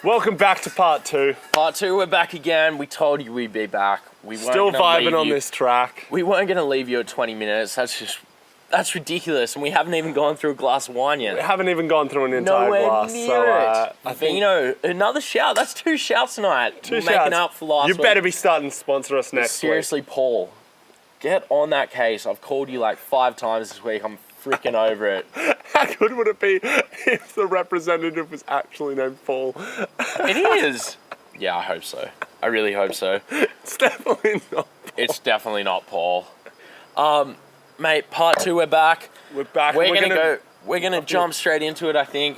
Welcome back to part 2. Part 2, we're back again. We told you we'd be back. We weren't Still gonna vibing on this track. We weren't going to leave you at 20 minutes. That's ridiculous. And we haven't even gone through a glass of wine yet. We haven't even gone through an entire Nowhere glass. near it. I think Vino, another shout. That's 2 shouts tonight. Two We're shouts. making up for last week. You better be starting to sponsor us next Seriously, Paul, get on that case. I've called you like 5 times this week. I'm freaking over it. week. How good would it be if the representative was actually named Paul? It is. Yeah, I hope so. I really hope so. It's definitely not. It's definitely not Paul. Mate, part 2, we're back. We're back. We're gonna jump straight into it, I think.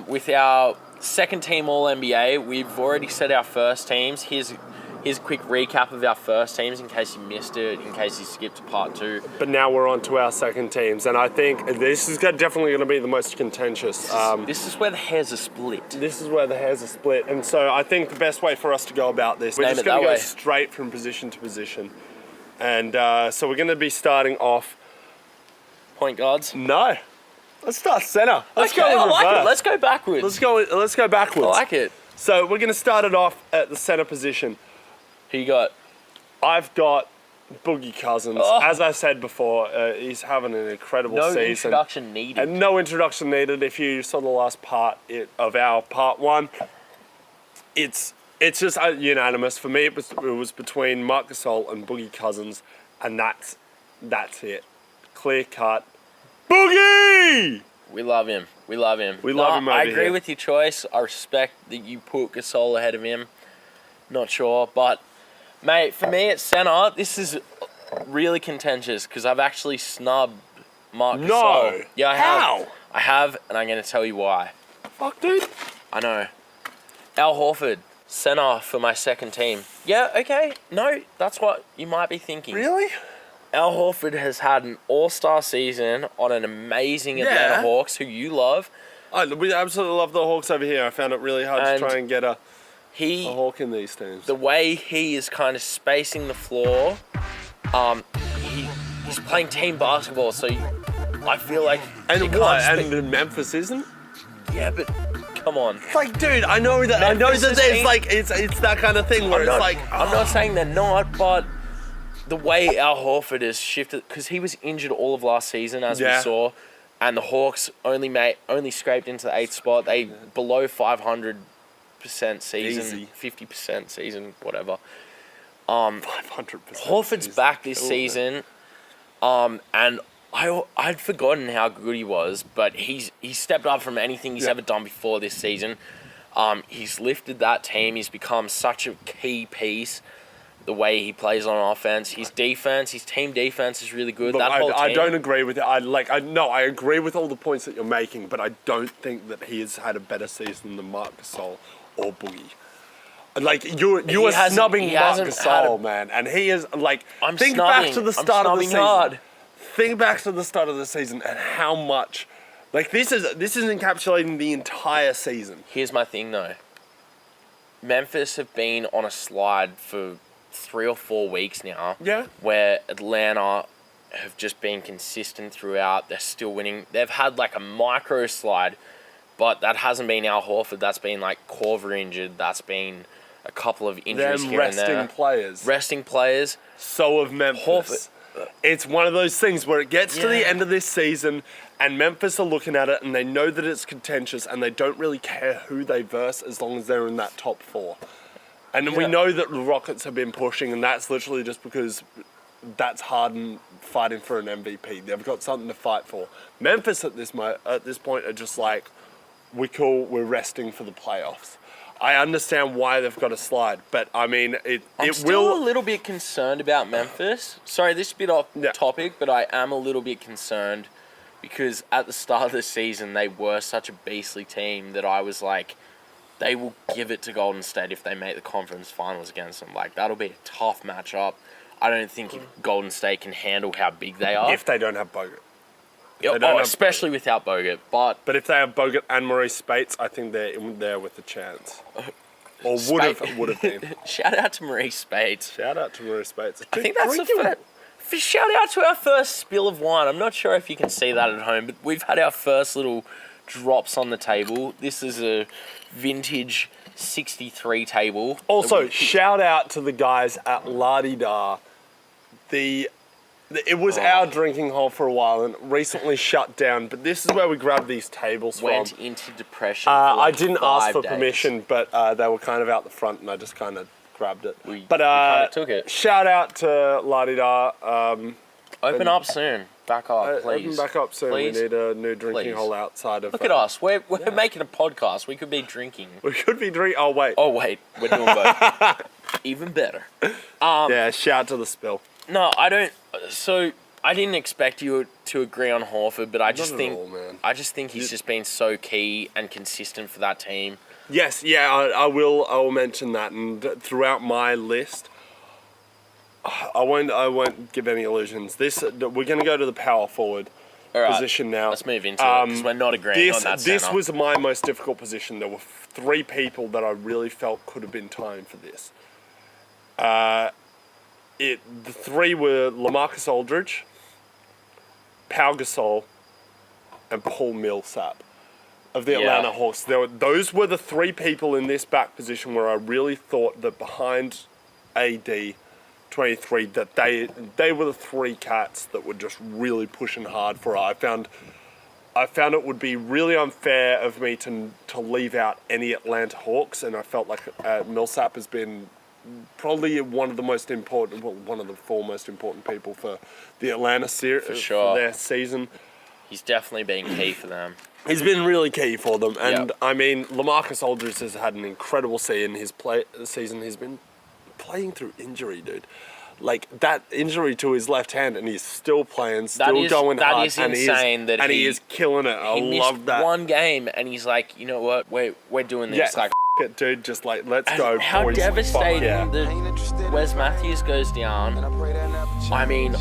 With our second team All NBA, we've already set our first teams. Here's a quick recap of our first teams in case you missed it, in case you skipped to part 2. But now we're on to our second teams, and I think this is definitely going to be the most contentious. This is where the hairs are split. This is where the hairs are split, and so I think the best way for us to go about this, we're Name just it going to that go way. straight from position to position. And so we're going to be starting off... Point guards. No. Let's start center. Let's Okay, go in I like reverse. it. Let's go backwards. Let's go backwards. I like it. So we're going to start it off at the center position. Who you got? I've got Boogie Cousins. Oh. As I said before, he's having an incredible No season. introduction needed. And no introduction needed. If you saw the last part of our part 1, it's just unanimous. For me, it was between Marc Gasol and Boogie Cousins, and that's it. Clear cut. Boogie! We love him. We love him. We love him over I agree here. with your choice. I respect that you put Gasol ahead of him. Not sure, but mate, for me at center, this is really contentious because I've actually snubbed Marc Gasol. No. Yeah, I have. How? I have, and I'm going to tell you why. Fuck, dude. I know. Al Horford, center for my second team. Yeah, okay. No, that's what you might be thinking. Really? Al Horford has had an all-star season on an amazing Atlanta Hawks, who you love. We absolutely love the Hawks over here. I found it really hard to try and get a Hawk in these teams. The way he is kind of spacing the floor, he's playing team basketball, so I feel like... And what? And Memphis isn't? Yeah, but come on. Like, dude, I know that there's like it's that kind of thing where I'm not saying they're not, but the way Al Horford has shifted, because he was injured all of last season, as we saw, and the Hawks only scraped into the 8th spot. They below 500% season, Easy. 50% season, whatever. 500%. Horford's back this season, and I'd forgotten how good he was, but he's stepped up from anything he's ever done before this season. He's lifted that team. He's become such a key piece. The way he plays on offense, his team defense is really good. Look, that whole team. I don't agree with it. I agree with all the points that you're making, but I don't think that he has had a better season than Marc Gasol or Boogie. Like you are snubbing Marc Gasol, man, and he is like. Think back to the start of the season. Hard. Think back to the start of the season and how much, like this is encapsulating the entire season. Here's my thing though. Memphis have been on a slide for 3 or 4 weeks now. Yeah. Where Atlanta have just been consistent throughout. They're still winning. They've had like a micro slide, but that hasn't been Al Horford. That's been like Korver injured. That's been a couple of injuries here and there. Resting players. So have Memphis. Horford. It's one of those things where it gets to the end of this season and Memphis are looking at it and they know that it's contentious and they don't really care who they verse as long as they're in that top 4. And we know that the Rockets have been pushing, and that's literally just because that's Harden fighting for an MVP. They've got something to fight for. Memphis at this point are just like, we're resting for the playoffs. I understand why they've got a slide, but I mean, I'm still a little bit concerned about Memphis. Sorry, this is a bit off topic, but I am a little bit concerned because at the start of the season, they were such a beastly team that I was like, they will give it to Golden State if they make the conference finals against them. Like, that'll be a tough matchup. I don't think Golden State can handle how big they are. If they don't have Bogut. Especially without Bogut. But if they have Bogut and Maurice Spates, I think they're in there with a chance. Or would have been. Shout out to Maurice Spates. Shout out to Maurice Spates. I think that's the shout out to our first spill of wine. I'm not sure if you can see that at home, but we've had our first little drops on the table. This is a vintage 63 table. Also, shout out to the guys at La Di Da. It was our drinking hole for a while and recently shut down, but this is where we grabbed these tables Went from. into depression for I didn't ask 5 for days. permission, but they were kind of out the front and I just kind of grabbed it. We But took it. shout out to La Di Da. Open up soon. Back up, please. Open back up soon. Please. We need a new drinking Please. hole outside of... Look at us. We're making a podcast. We could be drinking. We could be drinking... Oh, wait. Oh, wait. We're doing both. Even better. Yeah, shout to the spill. No, I don't... So, I didn't expect you to agree on Horford, but I just Not think... at all, man. I just think he's just been so key and consistent for that team. Yes, yeah, I will mention that. And throughout my list... I won't give any illusions. We're going to go to the power forward position now. Let's move into it because we're not agreeing on that This center. was my most difficult position. There were 3 people that I really felt could have been time for this. The 3 were LaMarcus Aldridge, Pau Gasol, and Paul Millsap of the Atlanta Hawks. Those were the 3 people in this back position where I really thought that behind AD 23 that they were the 3 cats that were just really pushing hard for it. I found it would be really unfair of me to leave out any Atlanta Hawks, and I felt like Millsap has been probably one of the most important, well, one of the 4 most important people for the Atlanta series For sure. for their season. He's definitely been key for them. He's been really key for them, and I mean, LaMarcus Aldridge has had an incredible season. He's been playing through injury, dude. Like, that injury to his left hand, and he's still playing, going hard. That is insane. And he is killing it. I love that. One game, and he's like, you know what? We're doing this. Yeah, Like, it, dude. Just like, let's go. how boys. devastating Yeah. that Wes Matthews goes down. I mean,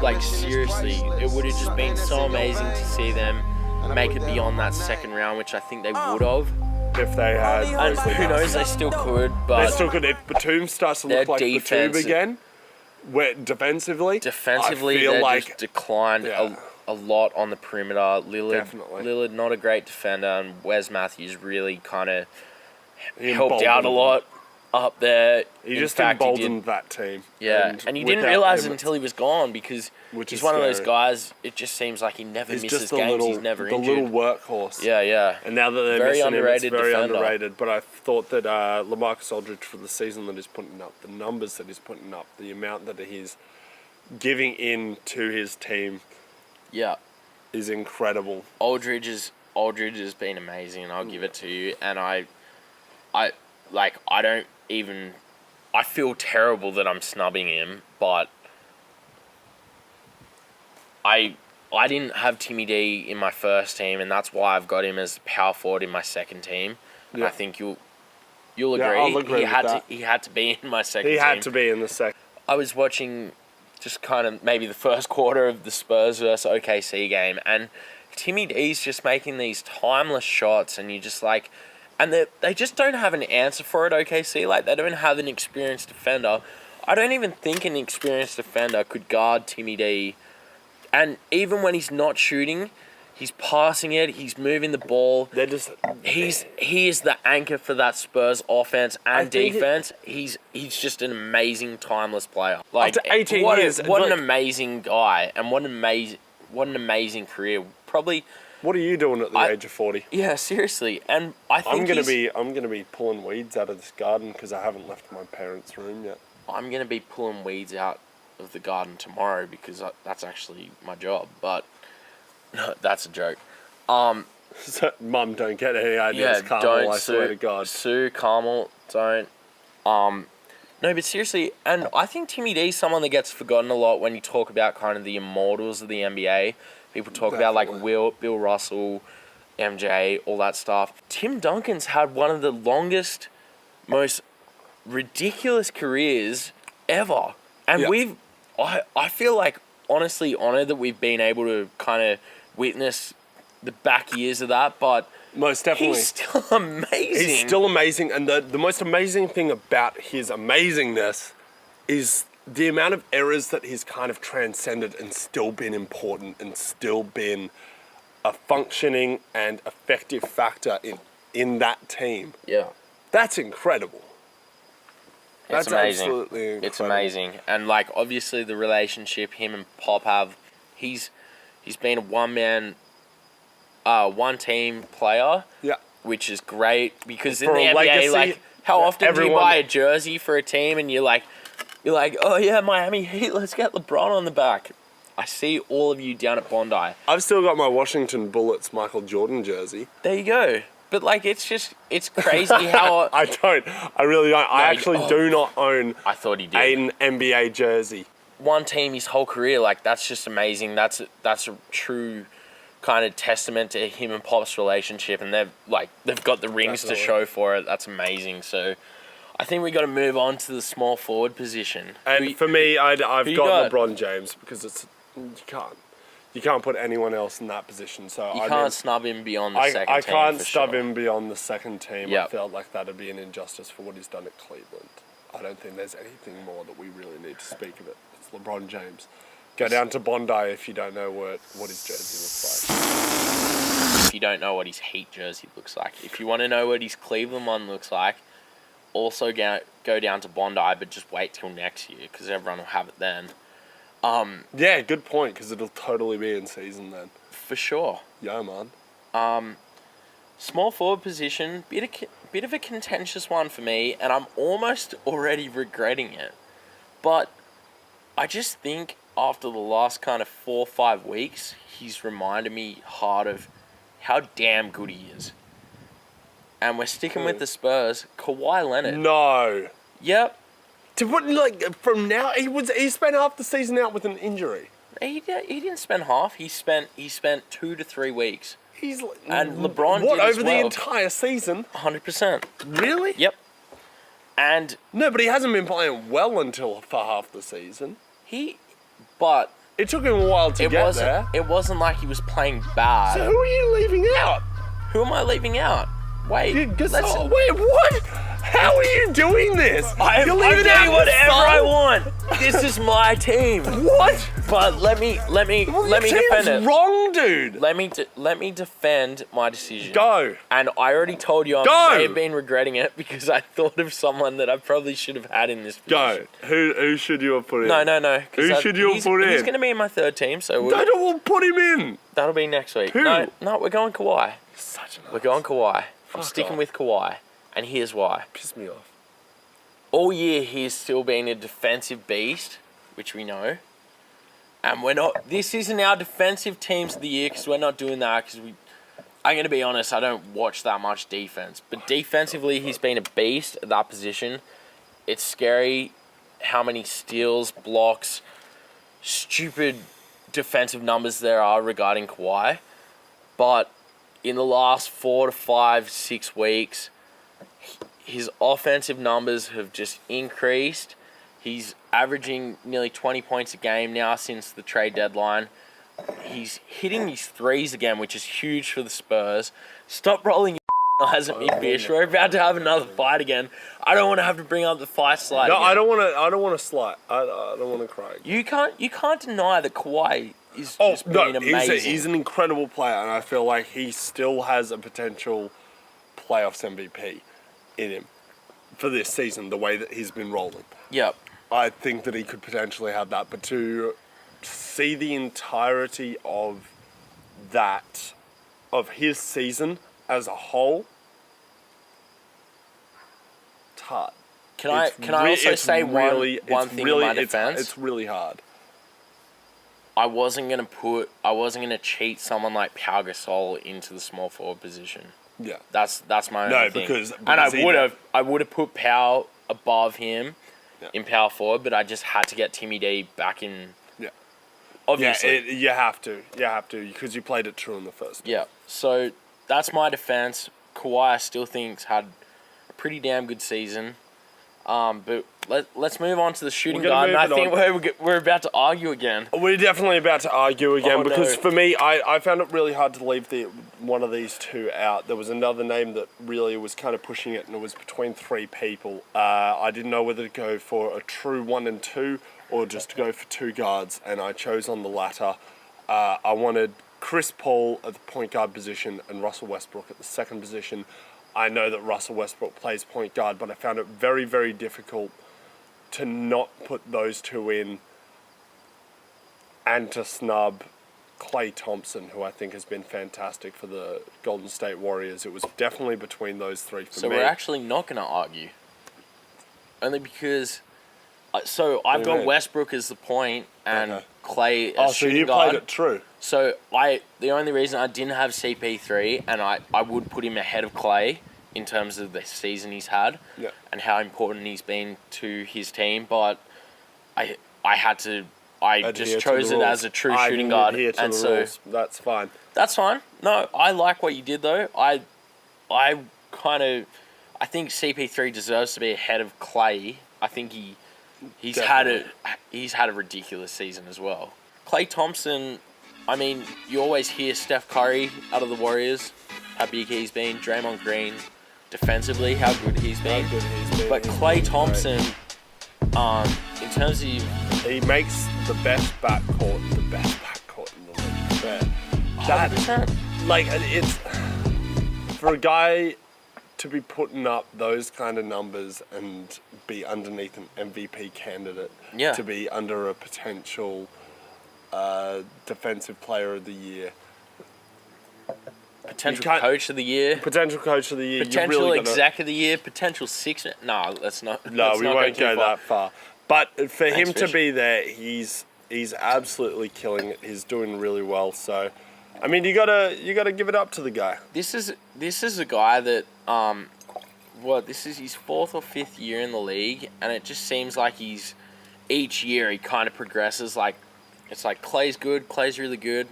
like, seriously, it would have just been so amazing to see them make it beyond that second round, which I think they would have. If they had, And who knows, they still could, but they still could. If Batum starts to look like Batum again, where defensively, I feel they like just declined a lot on the perimeter. Lillard, not a great defender, and Wes Matthews really kind of helped out a lot up there. He just emboldened that team. Yeah, and you didn't realize it until he was gone because he's one of those guys. It just seems like he never misses games. He's never injured. The little workhorse. Yeah. And now that they're missing him, it's very underrated. But I thought that LaMarcus Aldridge, for the season that he's putting up, the numbers that he's putting up, the amount that he's giving in to his team, is incredible. Aldridge has been amazing, and I'll give it to you. And I feel terrible that I'm snubbing him, but I didn't have Timmy D in my first team, and that's why I've got him as power forward in my second team. And I think you'll agree. I'll agree with that. He had to be in my second team. He had to be in the second. I was watching just kind of maybe the first quarter of the Spurs versus OKC game, and Timmy D's just making these timeless shots, and you just like... And they just don't have an answer for it, OKC. Like, they don't have an experienced defender. I don't even think an experienced defender could guard Timmy D. And even when he's not shooting, he's passing it, he's moving the ball. He is the anchor for that Spurs offense and defense. He's just an amazing, timeless player. Like, after 18 years, what an amazing guy, and what an amazing career. Probably... What are you doing at the age of 40? Yeah, seriously. And I think I'm gonna be pulling weeds out of this garden because I haven't left my parents' room yet. I'm going to be pulling weeds out of the garden tomorrow because that's actually my job. But no, that's a joke. So, Mum, don't get any ideas, Carmel, I swear to God. Sue, Carmel, don't. No, but seriously, and I think Timmy D's someone that gets forgotten a lot when you talk about kind of the immortals of the NBA. People talk about like Bill Russell, MJ, all that stuff. Tim Duncan's had one of the longest, most ridiculous careers ever. And I feel like honestly honoured that we've been able to kind of witness the back years of that, but most definitely. He's still amazing. He's still amazing, and the most amazing thing about his amazingness is the amount of errors that he's kind of transcended and still been important and still been a functioning and effective factor in that team. Yeah. That's incredible. It's That's amazing. absolutely incredible. It's amazing. And, like, obviously the relationship him and Pop have, he's been a one-team player. Yeah. Which is great because in For the a NBA, legacy, like, how often do you everyone- buy a jersey for a team and you're like, oh yeah, Miami Heat, let's get LeBron on the back. I see all of you down at Bondi. I've still got my Washington Bullets Michael Jordan jersey. There you go. But, like, it's crazy how... I don't. I really don't. I actually do not own I thought he did. an NBA jersey. One team his whole career, like, that's just amazing. That's a true kind of testament to him and Pop's relationship, and they've got the rings to show for it. That's amazing. So I think we got to move on to the small forward position. And for me, I've got got? LeBron James because you can't put anyone else in that position. So You can't snub him beyond the second team. I can't for snub sure. him beyond the second team. Yep. I felt like that'd be an injustice for what he's done at Cleveland. I don't think there's anything more that we really need to speak of it. It's LeBron James. Go down to Bondi if you don't know what his jersey looks like. If you don't know what his Heat jersey looks like. If you want to know what his Cleveland one looks like, also go down to Bondi, but just wait till next year because everyone will have it then. Yeah, good point, because it'll totally be in season then. For sure. Yeah, man. Small forward position, bit of a contentious one for me, and I'm almost already regretting it. But I just think after the last kind of 4 or 5 weeks, he's reminded me hard of how damn good he is. And we're sticking with the Spurs. Kawhi Leonard. No. Yep. From now, he spent half the season out with an injury. He didn't spend half. He spent 2 to 3 weeks. And LeBron what, did as over well. the entire season? 100%. Really? Yep. And No, but he hasn't been playing well until for half the season. but It took him a while to get there. it wasn't like he was playing bad. So who are you leaving out? Who am I leaving out? Wait, Wait, what? How are you doing this? I'm You're leaving doing out whatever your I son? want. This is my team. What? But let me Well, your defend team's it. wrong, dude. Let me defend my decision. Go. And I already told you I Go. may have been regretting it because I thought of someone that I probably should have had in this position. Go. Who should you have put in? No. Who should you have put in? He's going to be in my third team, so We'll put him in. that'll be next week. Who? No, we're going Kawhi. Such an We're going Kawhi. I'm Fuck sticking off. with Kawhi, and here's why. Piss me off. All year he's still been a defensive beast, which we know. And we're not. This isn't our defensive teams of the year because we're not doing that. Because I'm gonna be honest, I don't watch that much defense. But defensively, he's been a beast at that position. It's scary how many steals, blocks, stupid defensive numbers there are regarding Kawhi. But in the last 4 to 5, 6 weeks, his offensive numbers have just increased. He's averaging nearly 20 points a game now since the trade deadline. He's hitting these threes again, which is huge for the Spurs. Stop rolling your eyes at me, Fish. We're about to have another fight again. I don't want to have to bring up the fight slide No, again. I don't want to slight. I don't want to cry. You can't deny that Kawhi is Oh just no, being amazing. he's an incredible player, and I feel like he still has a potential playoffs MVP in him for this season. The way that he's been rolling, Yep. I think that he could potentially have that. But to see the entirety of his season as a whole, it's hard. Can I also say one thing in my defense? It's really hard. I wasn't gonna cheat someone like Pau Gasol into the small forward position. Yeah. That's my only thing. because and I he- would have put Pau above him Yeah. in power forward, but I just had to get Timmy D back in. Yeah. Obviously. You have to, because you played it true in the first. Yeah. So that's my defense. Kawhi, I still think's had a pretty damn good season. But let's move on to the shooting We're gonna guard. And I move think we're about to argue again. We're definitely about to argue again Oh, because no. for me, I found it really hard to leave one of these two out. There was another name that really was kind of pushing it, and it was between three people. I didn't know whether to go for a true 1 and 2 or just to go for two guards, and I chose on the latter. I wanted Chris Paul at the point guard position and Russell Westbrook at the second position. I know that Russell Westbrook plays point guard, but I found it very, very difficult to not put those two in and to snub Klay Thompson, who I think has been fantastic for the Golden State Warriors. It was definitely between those three for me. So we're actually not going to argue. Only because... So I've got Westbrook as the point and Klay as shooting guard. Played it true. So the only reason I didn't have CP3, and I would put him ahead of Klay in terms of the season he's had and how important he's been to his team, but I just chose it as a true shooting guard, and so that's fine. That's fine. No, I like what you did though. I think CP3 deserves to be ahead of Klay. I think he's had a ridiculous season as well. Klay Thompson, I mean, you always hear Steph Curry out of the Warriors, how big he's been. Draymond Green, defensively, how good he's been. But Klay Thompson, in terms of... He makes the best backcourt in the league. Fair. 100%. Like, it's... For a guy to be putting up those kind of numbers and be underneath an MVP candidate, to be under a potential defensive player of the year, potential coach of the year, potential exec of the year, potential six. No, let's not. No, we won't go that far. But for him to Fish. be there, he's absolutely killing it. He's doing really well. So, I mean, you gotta give it up to the guy. This is a guy that this is his 4th or 5th year in the league, and it just seems like each year he kind of progresses. Like, it's like Klay's good, Klay's really good.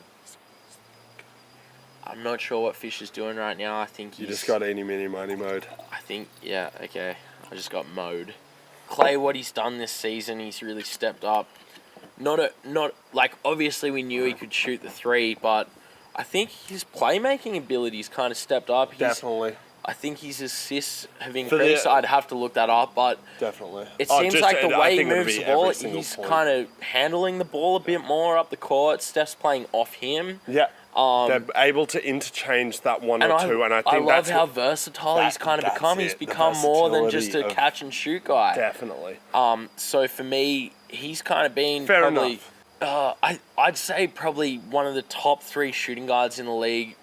I'm not sure what Fish is doing right now. I think You just got eeny, meeny, miny mode. I think, okay. I just got mode. Klay, what he's done this season, he's really stepped up. Not like, obviously we knew he could shoot the 3, but I think his playmaking abilities kind of stepped up. Definitely. I think his assists have increased. I'd have to look that up, but definitely. It seems like the way he moves the ball, he's kind of handling the ball a bit more up the court. Steph's playing off him. Yeah. They're able to interchange that 1 or 2, and I think love how versatile he's kind of become. He's become more than just a catch and shoot guy. Definitely. So for me, he's kind of been Fair probably. enough. I'd say probably one of the top 3 shooting guards in the league.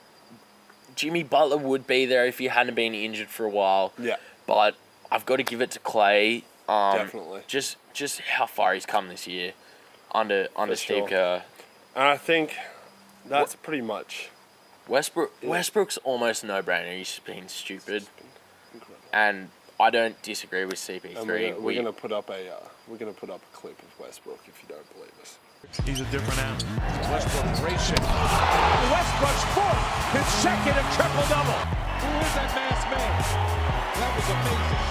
Jimmy Butler would be there if he hadn't been injured for a while. Yeah. But I've got to give it to Klay. Definitely. Just how far he's come this year under Steve Kerr. And I think that's pretty much... Westbrook's almost a no-brainer. He's been stupid. Incredible. And I don't disagree with CP3. And we're gonna put up a clip of Westbrook if you don't believe us. He's a different animal. Westbrook racing. Westbrook's 4th, his 2nd and triple-double. Who is that masked man? That was amazing.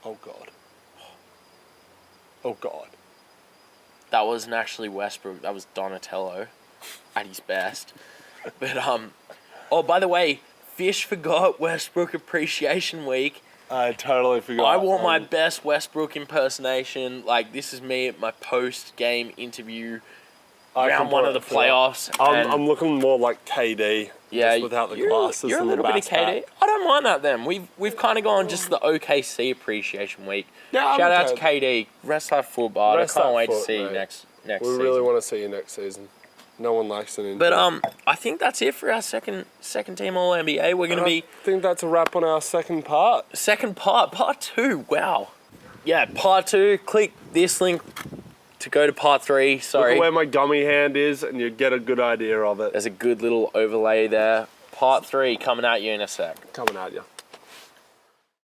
Oh, God. Oh, God. That wasn't actually Westbrook. That was Donatello at his best. But, oh, by the way, Fish forgot Westbrook Appreciation Week. I totally forgot. I want my best Westbrook impersonation. Like, this is me at my post-game interview, round 1 of the playoffs. I'm looking more like KD, just without the glasses you're and a little the bit of KD. I don't mind that then. We've kind of gone just the OKC Appreciation Week. Yeah, Shout out to KD. Rest that foot, bud. I can't wait to see you next We season. really want to see you next season. No one likes an injury. But I think that's it for our second team All NBA. We're going to be... I think that's a wrap on our second part. Part 2. Wow. Yeah, part 2. Click this link to go to part 3. Sorry. Look at where my gummy hand is, and you get a good idea of it. There's a good little overlay there. Part 3 coming at you in a sec. Coming at you.